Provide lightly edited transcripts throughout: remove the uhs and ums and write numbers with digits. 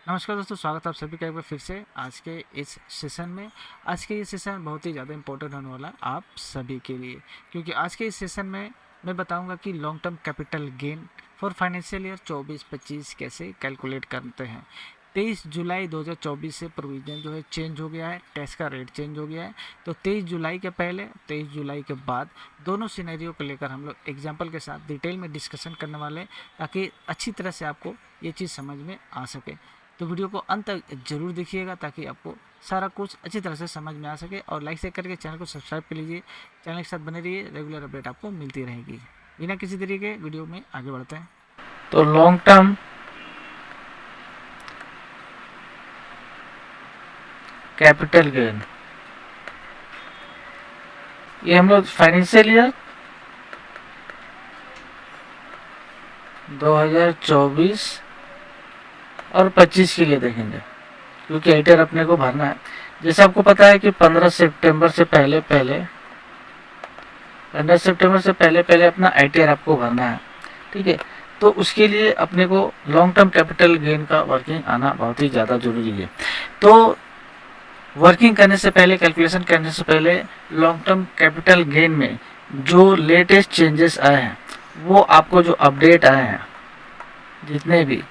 नमस्कार दोस्तों, स्वागत है आप सभी का एक बार फिर से आज के इस सेशन में। आज के ये सेशन बहुत ही ज़्यादा इंपॉर्टेंट होने वाला है आप सभी के लिए, क्योंकि आज के इस सेशन में मैं बताऊंगा कि long term capital gain for financial year 24-25 कैसे कैलकुलेट करते हैं। 23 जुलाई 2024 से प्रोविज़न जो है चेंज हो गया है, टैक्स का रेट चेंज हो गया है। तो 23 जुलाई के पहले 23 जुलाई के बाद दोनों सिनेरियो को लेकर हम लोग एग्जाम्पल के साथ डिटेल में डिस्कशन करने वाले हैं, ताकि अच्छी तरह से आपको ये चीज़ समझ में आ सके। तो वीडियो को अंत तक जरूर देखिएगा ताकि आपको सारा कुछ अच्छी तरह से समझ में आ सके, और लाइक शेयर करके चैनल को सब्सक्राइब कर लीजिए। चैनल के साथ बने रहिए, रेगुलर अपडेट आपको मिलती रहेगी। बिना किसी तरीके वीडियो में आगे बढ़ते हैं। तो लॉन्ग टर्म कैपिटल गेन, ये हम लोग फाइनेंशियल ईयर 2024 और 25 के लिए देखेंगे, क्योंकि आईटीआर अपने को भरना है। जैसे आपको पता है कि 15 सितंबर से पहले पहले अपना आईटीआर आपको भरना है, ठीक है। तो उसके लिए अपने को लॉन्ग टर्म कैपिटल गेन का वर्किंग आना बहुत ही ज़्यादा जरूरी है। तो वर्किंग करने से पहले, कैलकुलेशन करने से पहले लॉन्ग टर्म कैपिटल गेन में जो लेटेस्ट चेंजेस आए हैं, वो आपको जो अपडेट आए हैं, जितने भी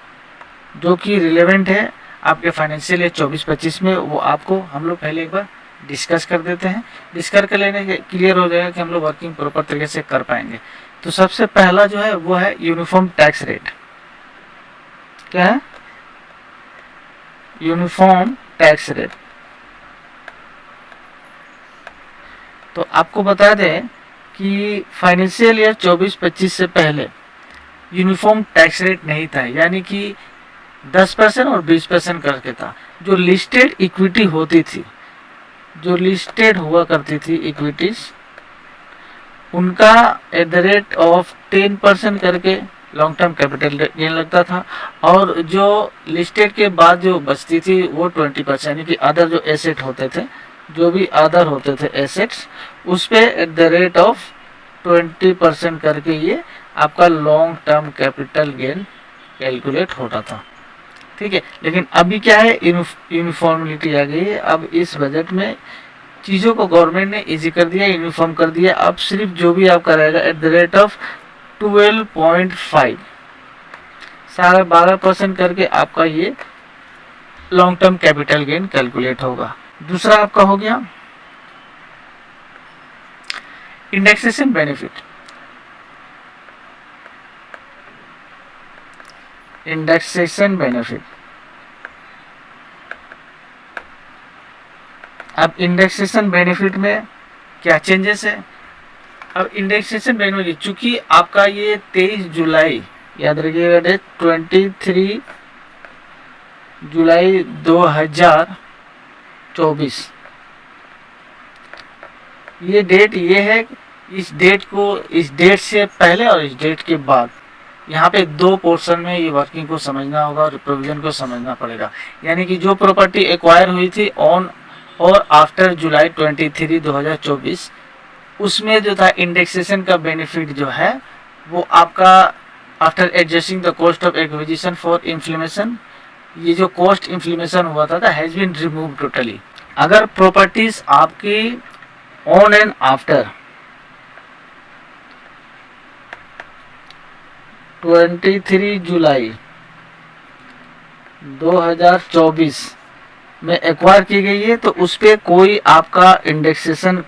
जो कि रिलेवेंट है आपके फाइनेंशियल ईयर 24-25 में, वो आपको हम लोग पहले एक बार डिस्कस कर देते हैं। डिस्कस कर लेने के क्लियर हो जाएगा कि हम लोग वर्किंग प्रॉपर तरीके से कर पाएंगे। तो सबसे पहला जो है वो है यूनिफॉर्म टैक्स रेट। क्या है? Uniform tax rate. तो आपको बता दें कि फाइनेंशियल ईयर 24-25 से पहले यूनिफॉर्म टैक्स रेट नहीं था, यानी कि 10% और 20% करके था। जो लिस्टेड इक्विटी होती थी, जो लिस्टेड हुआ करती थी इक्विटीज, उनका एट द रेट ऑफ 10% करके लॉन्ग टर्म कैपिटल गेन लगता था, और जो लिस्टेड के बाद जो बचती थी वो 20%, यानी कि अदर जो एसेट होते थे, जो भी अदर होते थे एसेट्स, उस पे एट द रेट ऑफ 20% करके ये आपका long term capital gain calculate होता था, ठीक है। लेकिन अभी क्या है, यूनिफॉर्मिलिटी आ गई है। अब इस बजट में चीज़ों को गवर्नमेंट ने इजी कर दिया, यूनिफॉर्म कर दिया। अब सिर्फ जो भी आपका रहेगा एट द रेट ऑफ 12.5, 12.5% करके आपका ये long term capital gain calculate होगा। दूसरा आपका हो गया इंडेक्सेशन बेनिफिट। इंडेक्सेशन बेनिफिट, अब इंडेक्सेशन बेनिफिट में क्या चेंजेस है? अब इंडेक्सेशन बेनिफिट, चूंकि आपका ये 23 जुलाई, याद रखिएगा डेट, 23 जुलाई 2024, ये डेट ये है। इस डेट को, इस डेट से पहले और इस डेट के बाद, यहाँ पे दो पोर्शन में ये वर्किंग को समझना होगा और प्रोविजन को समझना पड़ेगा। यानी कि जो प्रॉपर्टी एक्वायर हुई थी ऑन और आफ्टर जुलाई 23, 2024, उसमें जो था इंडेक्सेशन का बेनिफिट जो है वो आपका after adjusting the cost of acquisition for inflammation, ये जो कॉस्ट इन्फ्लेमेशन हुआ था हैज बीन रिमूव टोटली। अगर प्रॉपर्टीज आपकी ऑन एंड आफ्टर 23 जुलाई 2024 में एक्वायर की गई है, तो उस पर कोई आपका इंडेक्सेशन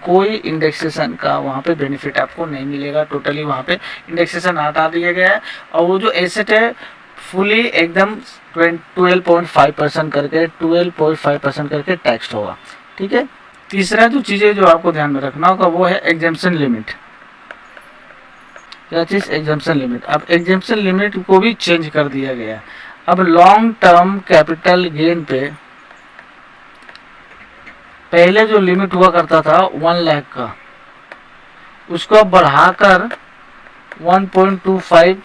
का वहाँ पे बेनिफिट आपको नहीं मिलेगा। टोटली वहाँ पे इंडेक्सेशन हटा दिया गया है, और वो जो एसेट है फुली एकदम 12.5% करके टैक्स होगा, ठीक है। तीसरा जो चीज़ें जो आपको ध्यान में रखना होगा वो है एग्जेम्पशन लिमिट। क्या चीज़? Exemption limit. अब एग्जेम्पशन लिमिट को भी चेंज कर दिया गया है। अब लॉन्ग टर्म कैपिटल गेन पे पहले जो लिमिट हुआ करता था 1 लाख का, उसको बढ़ाकर 1.25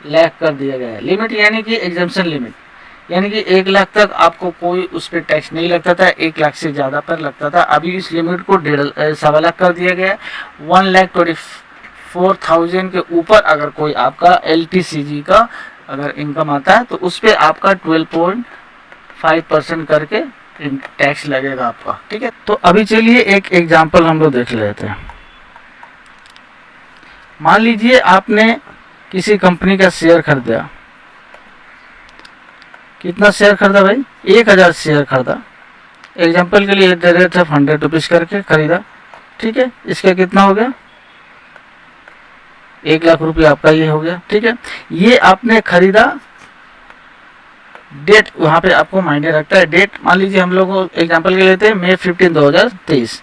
लाख कर दिया गया है लिमिट, यानी कि एग्जेम्पशन लिमिट, यानी कि 1 लाख तक आपको कोई उस पर टैक्स नहीं लगता था, 1 लाख से ज़्यादा पर लगता था। अभी इस लिमिट को 1.5 लाख कर दिया गया है। 1,24,000 के ऊपर अगर कोई आपका LTCG का अगर इनकम आता है, तो उस पर आपका 5% करके टैक्स लगेगा आपका, ठीक है। तो अभी चलिए एक एग्जांपल हम लोग देख लेते हैं। मान लीजिए आपने किसी कंपनी का शेयर खरीदा, कितना शेयर खरीदा भाई, 1000 शेयर खरीदा, एग्जांपल के लिए at the rate of 100 rupees करके खरीदा, ठीक है। इसका कितना हो गया, 1 लाख रुपया आपका ये हो गया, ठीक है। ये आपने खरीदा, डेट वहां पे आपको मायने रखता है, डेट मान लीजिए हम लोग एग्जांपल के लेते हैं मई 15 2023,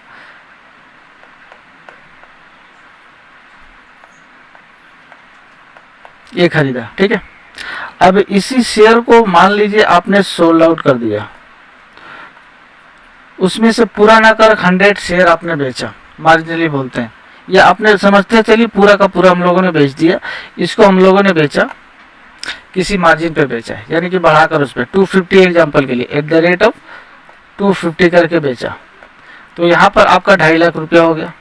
ये खरीदा, ठीक है। अब इसी शेयर को मान लीजिए आपने सोल्ड आउट कर दिया, उसमें से पूरा ना कर 100 शेयर आपने बेचा, मार्जिनली बोलते हैं, या आपने समझते चलिए पूरा का पूरा हम लोगों ने बेच दिया, इसको हम लोगों ने बेचा किसी मार्जिन पे बेचा है, यानी कि बढ़ाकर उस पर 250 एग्जाम्पल के लिए एट द रेट ऑफ 250 करके बेचा, तो यहाँ पर आपका 2.5 लाख रुपया हो गया,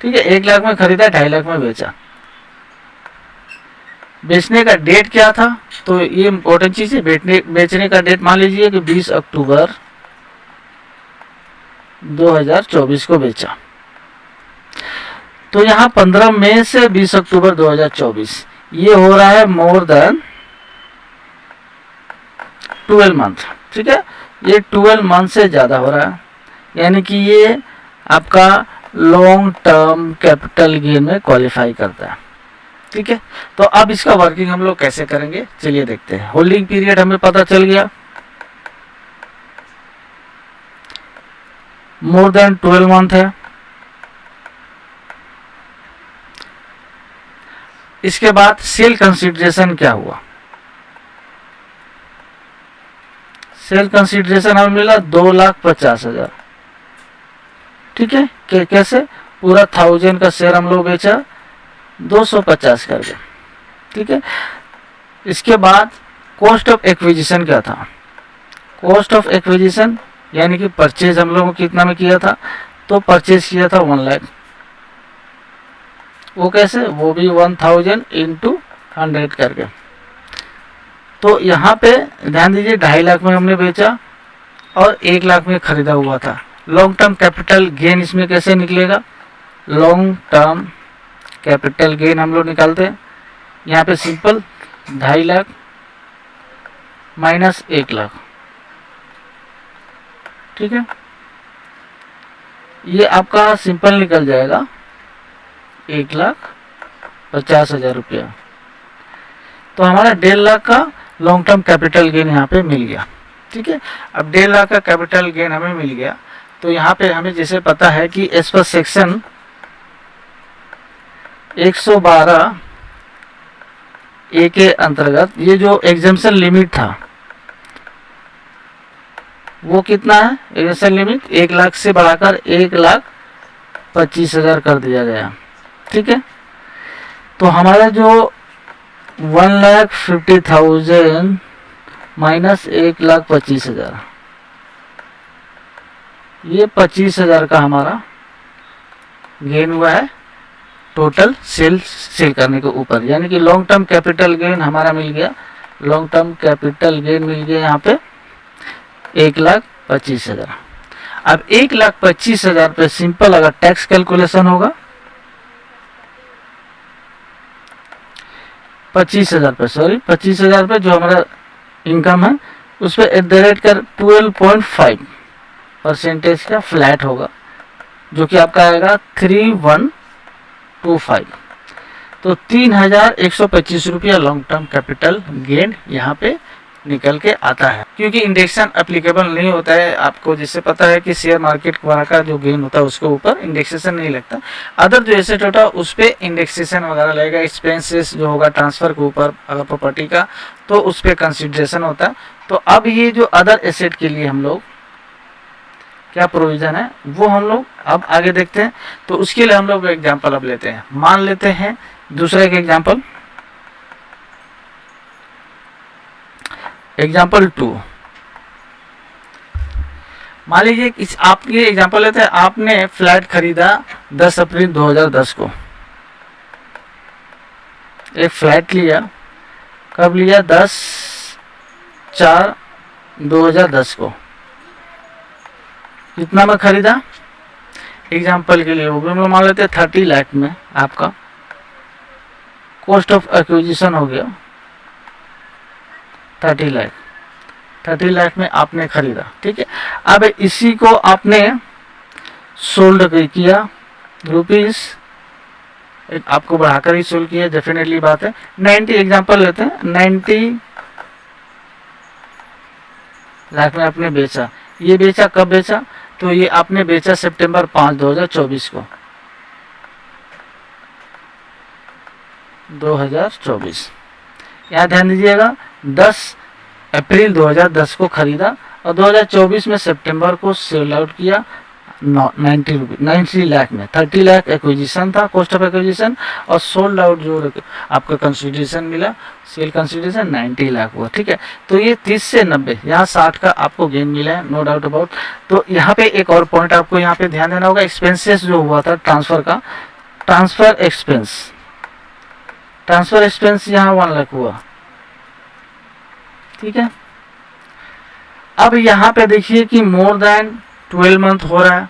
ठीक है। 1 लाख में खरीदा, 2.5 लाख में बेचा। बेचने का डेट क्या था, तो ये इंपॉर्टेंट चीज है, बेचने का डेट मान लीजिए कि 20 अक्टूबर 2024 को बेचा, तो यहाँ 15 मई से 20 अक्टूबर 2024 ये हो रहा है मोर देन 12 मंथ, ठीक है। ये 12 मंथ से ज़्यादा हो रहा है, यानी कि ये आपका लॉन्ग टर्म कैपिटल गेन में क्वालिफाई करता है, ठीक है। तो अब इसका वर्किंग हम लोग कैसे करेंगे, चलिए देखते हैं। होल्डिंग पीरियड हमें पता चल गया, मोर देन 12 मंथ है। इसके बाद सेल कंसिडरेशन क्या हुआ, सेल कंसिडरेशन हमें मिला 2,50,000, ठीक है। कैसे, पूरा 1000 का शेयर हम लोग बेचा 250 करके, ठीक है। इसके बाद कॉस्ट ऑफ एक्विजिशन क्या था, कॉस्ट ऑफ एक्विजिशन यानी कि परचेज हम लोगों कितना में किया था, तो परचेज किया था 1 लाख, वो कैसे, वो भी 1000 इंटू 100 करके। तो यहाँ पे ध्यान दीजिए 2.5 लाख में हमने बेचा और 1 लाख में खरीदा हुआ था। लॉन्ग टर्म कैपिटल गेन इसमें कैसे निकलेगा, लॉन्ग टर्म कैपिटल गेन हम लोग निकालते हैं, यहाँ पे सिंपल 2.5 लाख माइनस 1 लाख, ठीक है। ये आपका सिंपल निकल जाएगा 1,50,000 रुपया, तो हमारा 1.5 लाख का लॉन्ग टर्म कैपिटल गेन यहाँ पे मिल गया, ठीक है। अब 1.5 लाख का कैपिटल गेन हमें मिल गया, तो यहाँ पे हमें जैसे पता है कि एज पर सेक्शन 112 ए के अंतर्गत ये जो एग्जेम्पशन लिमिट था वो कितना है, एग्जेम्पशन लिमिट 1 लाख से बढ़ाकर 1,25,000 कर दिया गया, ठीक है। तो हमारा जो 1,50,000 माइनस 1,25,000, ये 25,000 का हमारा गेन हुआ है टोटल सेल करने के ऊपर, यानी कि लॉन्ग टर्म कैपिटल गेन हमारा मिल गया, लॉन्ग टर्म कैपिटल गेन मिल गया यहाँ पे 1,25,000। अब 1,25,000 पे सिंपल अगर टैक्स कैलकुलेशन होगा 25,000 पे, सॉरी 25,000 पे जो हमारा इनकम है उस पर एट द रेट कर 12.5% का फ्लैट होगा, जो कि आपका आएगा 3,125, तो 3,125 रुपया लॉन्ग टर्म कैपिटल गेन यहाँ पे निकल के आता है। क्योंकि इंडेक्सेशन एप्लीकेबल नहीं होता है, आपको जैसे पता है कि शेयर मार्केट का जो गेन होता है उसके ऊपर इंडेक्सेशन नहीं लगता, अदर जो एसेट होता है उस पर इंडेक्सेशन वगैरह लगेगा, एक्सपेंसेस जो होगा ट्रांसफर के ऊपर अगर प्रॉपर्टी का, तो उस पर कंसिडरेशन होता है। तो अब ये जो अदर एसेट के लिए हम लोग क्या प्रोविजन है वो हम लोग अब आगे देखते हैं। तो उसके लिए हम लोग एग्जाम्पल अब लेते हैं, मान लेते हैं दूसरा एक एग्जाम्पल, एग्जाम्पल 2। मान लीजिए इस आपके एग्जाम्पल लेते हैं, आपने फ्लैट खरीदा 10 अप्रैल 2010 को, एक फ्लैट लिया कब लिया? 10/4/2010 को। कितना में खरीदा? एग्जाम्पल के लिए वो भी मान लेते हैं 30 लाख में आपका कॉस्ट ऑफ एक्विजिशन हो गया 30 लाख। 30 लाख में आपने खरीदा, ठीक है। अब इसी को आपने सोल्ड किया रुपीस, आपको बढ़ाकर ही सोल्ड किया, डेफिनेटली बात है। 90 एग्जाम्पल लेते हैं, 90 लाख में आपने बेचा। ये बेचा कब बेचा? तो ये आपने बेचा सितंबर 5, 2024 को, 2024। यहाँ ध्यान दीजिएगा 10 अप्रैल 2010 को खरीदा और 2024 में सितंबर को सेल आउट किया 90 लाख में। 30 लाख एक्विजिशन था, कॉस्ट ऑफ एक्विजिशन, और सोल्ड आउट जो आपका कंसिडरेशन मिला, सेल कंसिडरेशन 90 लाख हुआ, ठीक है। तो ये 30 से 90, यहाँ 60 का आपको गेन मिला है, नो डाउट अबाउट। तो यहाँ पे एक और पॉइंट आपको यहाँ पे ध्यान देना होगा, एक्सपेंसेस जो हुआ था ट्रांसफर का, ट्रांसफर एक्सपेंस यहाँ 1 लाख हुआ, ठीक है। अब यहाँ पे देखिए कि मोर देन 12 मंथ हो रहा है,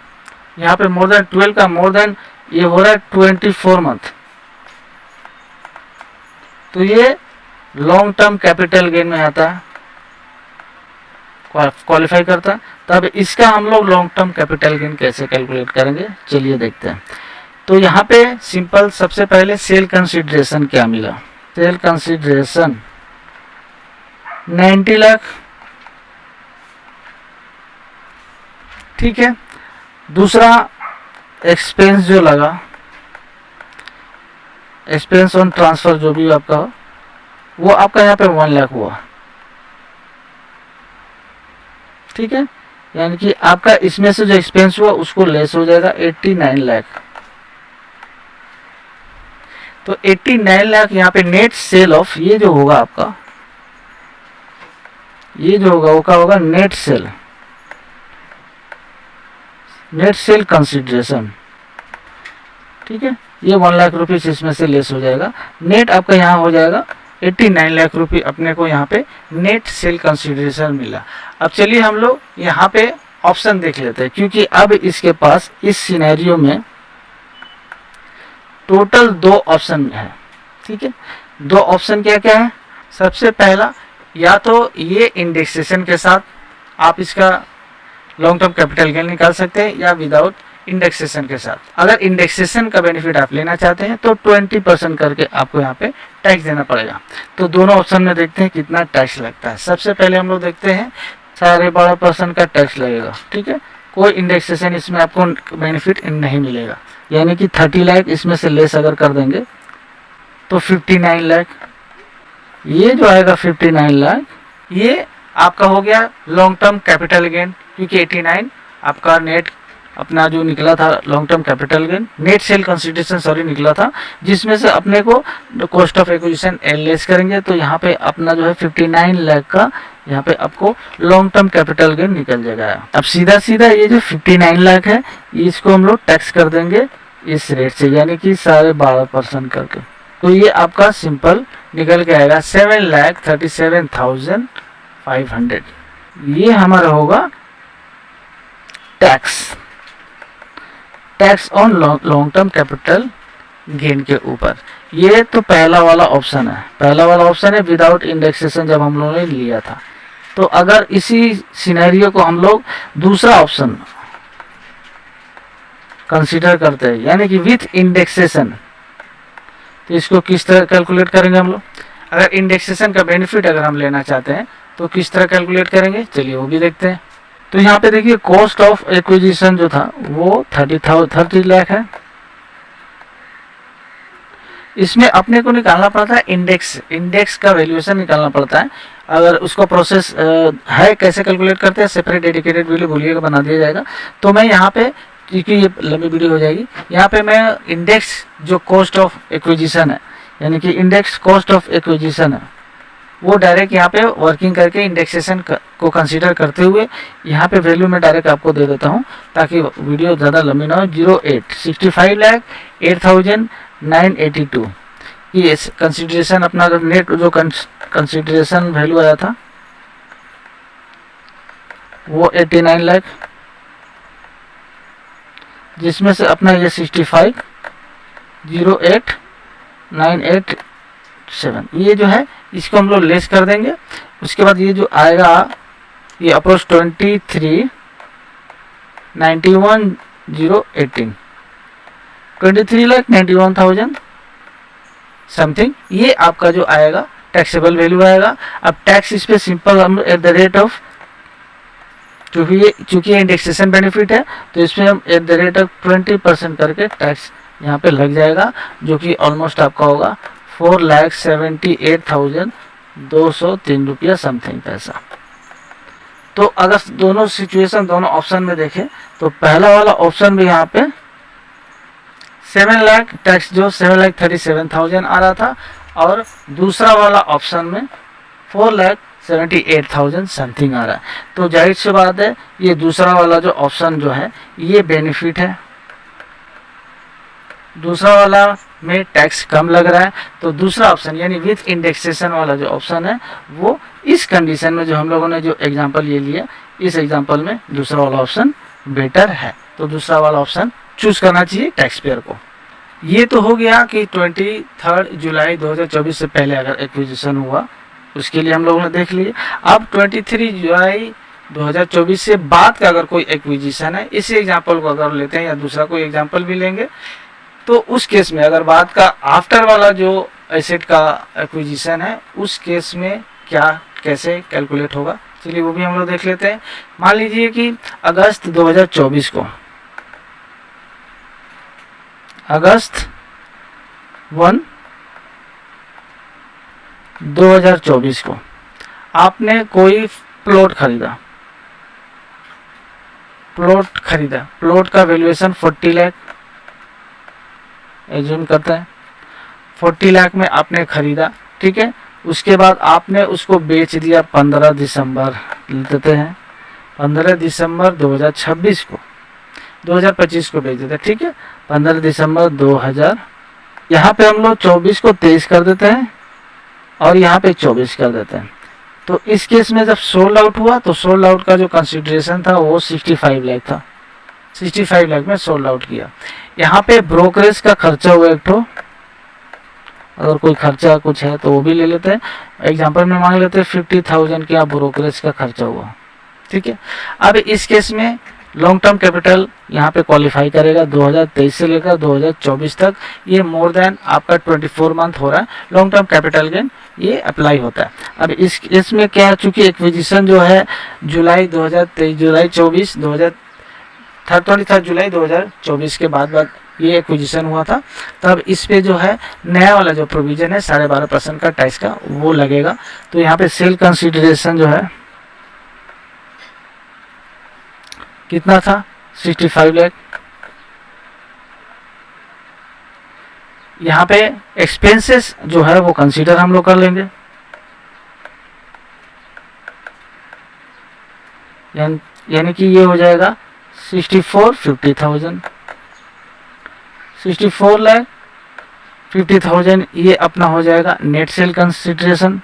यहाँ पे मोर देन 12 का मोर देन ये हो रहा है 24 मंथ, तो ये लॉन्ग टर्म कैपिटल गेन में आता है, क्वालिफाई करता है। तब इसका हम लोग लॉन्ग टर्म कैपिटल गेन कैसे कैलकुलेट करेंगे, चलिए देखते हैं। तो यहाँ पे सिंपल, सबसे पहले सेल कंसिडरेशन क्या मिला? सेल कंसिडरेशन 90 लाख, ठीक है। दूसरा एक्सपेंस जो लगा, एक्सपेंस ऑन ट्रांसफर जो भी आपका हो, वो आपका यहाँ पे 1 लाख हुआ, ठीक है। यानी कि आपका इसमें से जो एक्सपेंस हुआ उसको लेस हो जाएगा 89 लाख। तो 89 लाख यहाँ पे नेट सेल ऑफ, ये जो होगा आपका, ये जो होगा वो क्या होगा? नेट सेल कंसिडरेशन, ठीक है। ये 1 लाख रुपीस इसमें से लेस हो जाएगा, नेट आपका यहाँ हो जाएगा 89 लाख रुपये अपने को यहाँ पे नेट सेल कंसिडरेशन मिला। अब चलिए हम लोग यहाँ पे ऑप्शन देख लेते हैं, क्योंकि अब इसके पास इस सिनेरियो में टोटल 2 ऑप्शन है, ठीक है। 2 ऑप्शन क्या क्या है? सबसे पहला, या तो ये इंडेक्सेशन के साथ आप इसका लॉन्ग टर्म कैपिटल गेन निकाल सकते हैं, या विदाउट इंडेक्सेशन के साथ। अगर इंडेक्सेशन का बेनिफिट आप लेना चाहते हैं तो 20% करके आपको यहाँ पे टैक्स देना पड़ेगा। तो दोनों ऑप्शन में देखते हैं कितना टैक्स लगता है। सबसे पहले हम लोग देखते हैं 12.5% का टैक्स लगेगा, ठीक है। कोई इंडेक्सेशन इसमें आपको बेनिफिट नहीं मिलेगा, यानी कि 30 लाख इसमें से लेस अगर कर देंगे तो 59 लाख, ये जो आएगा 59 लाख, ये आपका हो गया लॉन्ग टर्म कैपिटल गेन, क्योंकि 89 आपका नेट अपना जो निकला था long term capital gain, net sale consideration sorry निकला था, जिसमें से अपने को कॉस्ट ऑफ एक्विजिशन लेस करेंगे तो यहाँ पे अपना जो है 59 लाख का यहाँ पे आपको लॉन्ग टर्म कैपिटल गेन निकल जाएगा। अब सीधा सीधा ये जो 59 लाख है इसको हम लोग टैक्स कर देंगे इस रेट से, यानी कि 12.5% करके। तो ये आपका सिंपल निकल के आएगा 7,37,500। ये हमारा होगा tax on long term capital gain के ऊपर। ये तो पहला वाला ऑप्शन है, पहला वाला ऑप्शन है विदाउट इंडेक्सेशन जब हम लोगों ने लिया था। तो अगर इसी सिनेरियो को हम लोग दूसरा ऑप्शन कंसीडर करते हैं, यानी कि विथ इंडेक्सेशन, तो इसको किस तरह कैलकुलेट करेंगे हम लोग? अगर इंडेक्सेशन का बेनिफिट अगर हम लेना चाहते हैं तो किस तरह कैलकुलेट करेंगे, चलिए वो भी देखते हैं। तो यहाँ पे देखिए कॉस्ट ऑफ एक्विजिशन जो था वो 30 लाख है। इसमें अपने को निकालना पड़ता है इंडेक्स का वैल्यूएशन निकालना पड़ता है। अगर उसका प्रोसेस है कैसे कैलकुलेट करते हैं, सेपरेट डेडिकेटेड वीडियो बोलिएगा बना दिया जाएगा। तो मैं यहाँ पे, क्योंकि ये लंबी वीडियो हो जाएगी, यहाँ पे मैं इंडेक्स जो कॉस्ट ऑफ एक्विजिशन है, यानी कि इंडेक्स कॉस्ट ऑफ एक्विजिशन है, वो डायरेक्ट यहाँ पे वर्किंग करके इंडेक्सेशन को कंसीडर करते हुए यहाँ पे वैल्यू में डायरेक्ट आपको दे देता हूँ ताकि वीडियो ज़्यादा लंबी ना हो। 65,08,982, ये कंसिडरेशन अपना नेट जो कंसिडरेशन वैल्यू आया था वो 89 लाख, जिसमें से अपना ये 65,08,987 ये जो है इसको हम लोग लेस कर देंगे। उसके बाद ये जो आएगा ये अप्रोच 23,91,018 23,91,000 समथिंग, ये आपका जो आएगा टैक्सेबल वैल्यू आएगा। अब टैक्स इस पे सिंपल हम एट द रेट ऑफ, चूंकि ये इंडेक्सेशन बेनिफिट है तो इसमें हम एट द रेट ऑफ 20% करके टैक्स यहाँ पे लग जाएगा, जो कि ऑलमोस्ट आपका होगा 4,78,203 रुपया समथिंग पैसा। तो अगर दोनों सिचुएशन दोनों ऑप्शन में देखें तो पहला वाला ऑप्शन में यहाँ पे 7 लाख टैक्स जो 7,37,000 आ रहा था, और दूसरा वाला ऑप्शन में 4,78,000 समथिंग आ रहा है। तो जाहिर सी बात है ये दूसरा वाला जो ऑप्शन जो है ये बेनिफिट है, दूसरा वाला में टैक्स कम लग रहा है। तो दूसरा ऑप्शन यानी विथ इंडेक्सेशन वाला जो ऑप्शन है वो इस कंडीशन में जो हम लोगों ने जो एग्जांपल ये लिया, इस एग्जांपल में दूसरा वाला ऑप्शन बेटर है। तो दूसरा वाला ऑप्शन चूज करना चाहिए टैक्स पेयर को। ये तो हो गया कि 23 जुलाई 2024 से पहले अगर एक्विजिशन हुआ उसके लिए हम लोगों ने देख लिए। अब 23 जुलाई 2024 से बाद का अगर कोई एक्विजिशन है, इसी एग्जांपल को अगर लेते हैं या दूसरा कोई एग्जांपल भी लेंगे, तो उस केस में अगर बाद का आफ्टर वाला जो एसेट का एक्विजिशन है उस केस में क्या कैसे कैलकुलेट होगा, चलिए वो भी हम लोग देख लेते हैं। मान लीजिए कि अगस्त 2024 को, अगस्त 1 2024 को आपने कोई प्लॉट खरीदा, प्लॉट का वैल्यूएशन 40 लाख एज्यूम करते हैं, 40 लाख में आपने खरीदा, ठीक है। उसके बाद आपने उसको बेच दिया 15 दिसंबर लेते हैं, 15 दिसंबर 2026 को, 2025 को बेच देते हैं, ठीक है। 15 दिसंबर 2000, यहाँ पे हम लोग 24 को 23 कर देते हैं और यहाँ पे 24 कर देते हैं। तो इस केस में जब सोल्ड आउट हुआ तो सोल्ड आउट का जो कंसिडरेशन था वो 65 लाख था, 65 लाख में सोल्ड आउट किया। यहाँ पे ब्रोकरेज का खर्चा हुआ एक ठो, अगर कोई खर्चा कुछ है तो वो भी ले लेते हैं। एग्जांपल में मांग लेते हैं 50,000 का ब्रोकरेज का खर्चा हुआ, ठीक है। अब इस केस में लॉन्ग टर्म कैपिटल यहाँ पे क्वालिफाई करेगा 2023 से लेकर 2024 तक, ये मोर देन आपका 24 मंथ हो रहा है, लॉन्ग टर्म कैपिटल गेन ये अप्लाई होता है। अब इसमें क्या है, चूंकि एक्विजिशन जो है जुलाई 2023 जुलाई 24 23 जुलाई 2024 के बाद ये एक्विजिशन हुआ था, तब इस पे जो है नया वाला जो प्रोविजन है 12.5% का टैक्स का वो लगेगा। तो यहाँ पे सेल कंसिडरेशन जो है कितना था, 65 लाख। यहाँ पे एक्सपेंसेस जो है वो कंसीडर हम लोग कर लेंगे, यानी कि ये हो जाएगा 64,50,000, 64,50,000 ये अपना हो जाएगा नेट सेल कंसिडरेशन।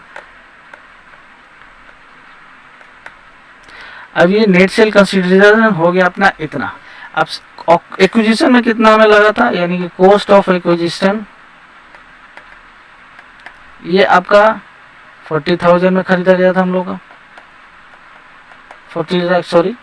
अब ये नेट सेल कंसिडरेशन हो गया अपना इतना। अब एक्विजिशन में कितना हमें लगा था, यानी कि कॉस्ट ऑफ एक्विजिशन ये आपका 40,000 में खरीदा गया था हम लोग का, 40 लाख सॉरी।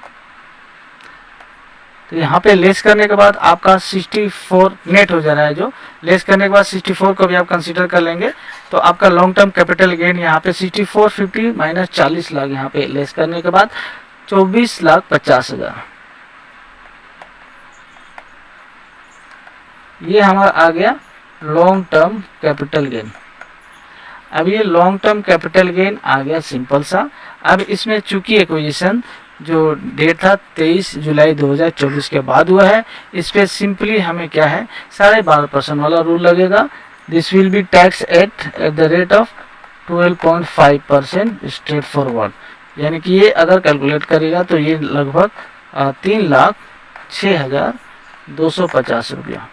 तो यहाँ पे लेस करने के बाद आपका 64 नेट हो जा रहा है, जो लेस करने के बाद 64 को भी आप कंसीडर कर लेंगे तो आपका लॉन्ग टर्म कैपिटल गेन यहाँ पे 6450 माइनस 40 लाख, यहाँ पे लेस करने के बाद 24,50,000 ये हमारा आ गया लॉन्ग टर्म कैपिटल गेन। अब ये लॉन्ग टर्म कैपिटल गेन आ गया सिंपल सा। अब इसमें चूंकि एक्विजिशन जो डेट था 23 जुलाई 2024 के बाद हुआ है, इस पे सिंपली हमें क्या है 12.5% वाला रूल लगेगा। This will be tax at the rate of 12.5% straight forward, यानी कि ये अगर कैलकुलेट करेगा तो ये लगभग 3,06,250 रुपया,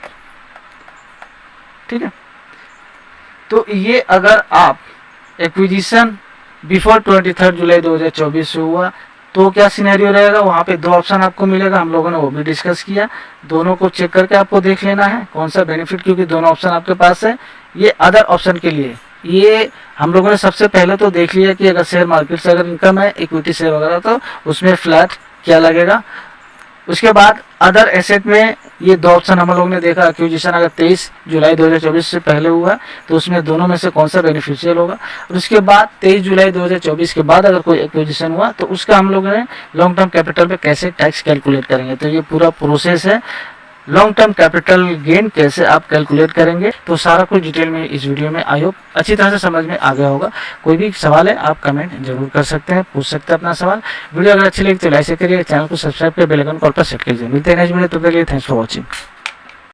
ठीक है। तो ये अगर आप एक्विजिशन बिफोर 23 जुलाई 2024 से हुआ तो क्या सिनेरियो रहेगा, वहाँ पे दो ऑप्शन आपको मिलेगा, हम लोगों ने वो भी डिस्कस किया। दोनों को चेक करके आपको देख लेना है कौन सा बेनिफिट, क्योंकि दोनों ऑप्शन आपके पास है। ये अदर ऑप्शन के लिए ये हम लोगों ने सबसे पहले तो देख लिया कि अगर शेयर मार्केट से अगर इनकम है, इक्विटी शेयर वगैरह, तो उसमें फ्लैट क्या लगेगा। उसके बाद अदर एसेट में ये दो ऑप्शन हम लोगों ने देखा, एक्विजिशन अगर 23 जुलाई 2024 से पहले हुआ तो उसमें दोनों में से कौन सा बेनिफिशियल होगा। और उसके बाद 23 जुलाई 2024 के बाद अगर कोई एक्विजिशन हुआ तो उसका हम लोगों ने लॉन्ग टर्म कैपिटल पे कैसे टैक्स कैलकुलेट करेंगे। तो ये पूरा प्रोसेस है, लॉन्ग टर्म कैपिटल गेन कैसे आप कैलकुलेट करेंगे, तो सारा कुछ डिटेल में इस वीडियो में आई होप अच्छी तरह से समझ में आ गया होगा। कोई भी सवाल है आप कमेंट जरूर कर सकते हैं, पूछ सकते हैं अपना सवाल। वीडियो अगर अच्छी लगी तो लाइक करिए, चैनल को सब्सक्राइब कर बेल आइकन कॉल पर सेट कीजिए। मिलते हैं नेक्स्ट वीडियो, तब तक के लिए थैंक्स फॉर वॉचिंग।